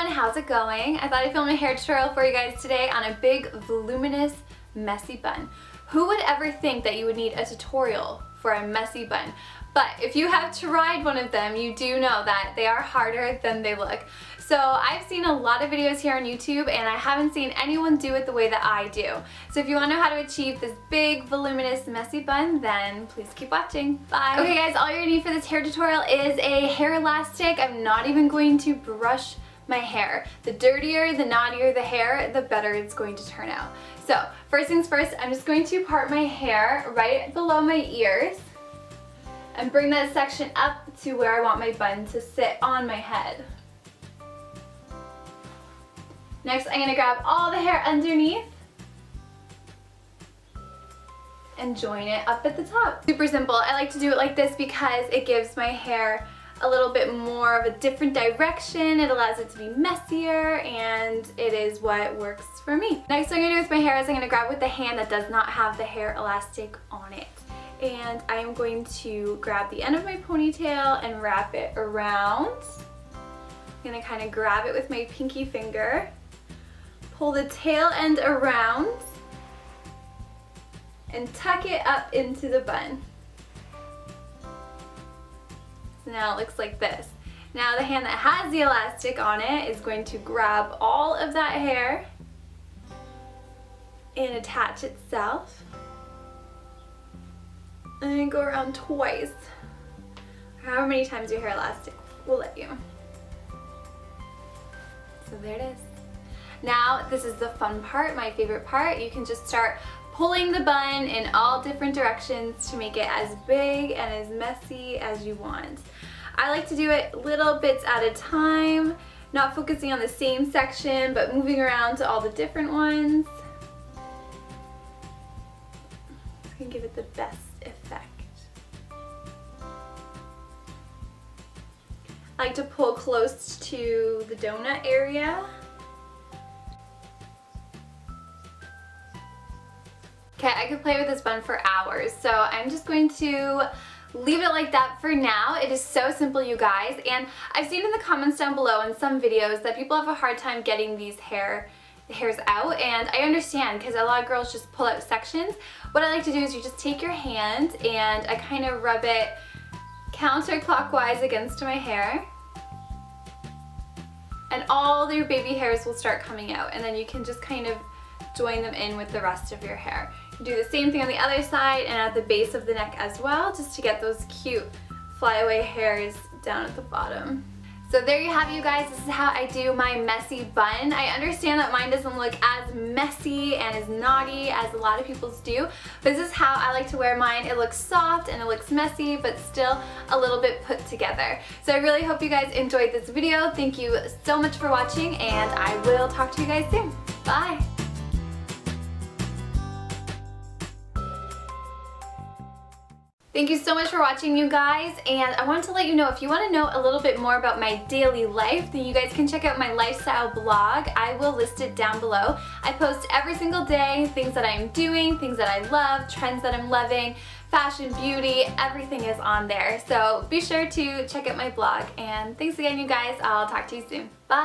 everyone, how's it going? I thought I'd film a hair tutorial for you guys today on a big, voluminous, messy bun. Who would ever think that you would need a tutorial for a messy bun? But if you have tried one of them, you do know that they are harder than they look. So I've seen a lot of videos here on YouTube and I haven't seen anyone do it the way that I do. So if you want to know how to achieve this big, voluminous, messy bun, then please keep watching. Bye. Okay guys, all you're gonna need for this hair tutorial is a hair elastic. I'm not even going to brush my hair. The dirtier, the knottier the hair, the better it's going to turn out. So first things first, I'm just going to part my hair right below my ears and bring that section up to where I want my bun to sit on my head. Next, I'm going to grab all the hair underneath and join it up at the top. Super simple. I like to do it like this because it gives my hair a little bit more of a different direction. It allows it to be messier and it is what works for me. Next what I'm going to do with my hair is I'm going to grab with the hand that does not have the hair elastic on it. And I am going to grab the end of my ponytail and wrap it around. I'm going to kind of grab it with my pinky finger, pull the tail end around, and tuck it up into the bun. So now it looks like this. Now the hand that has the elastic on it is going to grab all of that hair and attach itself. And then go around twice. However many times your hair elastic will let you. So there it is. Now this is the fun part, my favorite part. You can just start pulling the bun in all different directions to make it as big and as messy as you want. I like to do it little bits at a time, not focusing on the same section, but moving around to all the different ones. It's gonna give it the best effect. I like to pull close to the donut area. Okay, I could play with this bun for hours, so I'm just going to leave it like that for now. It is so simple, you guys, and I've seen in the comments down below in some videos that people have a hard time getting these hairs out, and I understand because a lot of girls just pull out sections. What I like to do is you just take your hand and I kind of rub it counterclockwise against my hair, and all your baby hairs will start coming out, and then you can just kind of join them in with the rest of your hair. You do the same thing on the other side and at the base of the neck as well, just to get those cute flyaway hairs down at the bottom. So there you have it, you guys. This is how I do my messy bun. I understand that mine doesn't look as messy and as naughty as a lot of people's do, but this is how I like to wear mine. It looks soft and it looks messy, but still a little bit put together. So I really hope you guys enjoyed this video. Thank you so much for watching, and I will talk to you guys soon. Bye! Thank you so much for watching, you guys, and I wanted to let you know if you want to know a little bit more about my daily life, then you guys can check out my lifestyle blog. I will list it down below. I post every single day things that I'm doing, things that I love, trends that I'm loving, fashion, beauty, everything is on there. So be sure to check out my blog, and thanks again, you guys. I'll talk to you soon. Bye!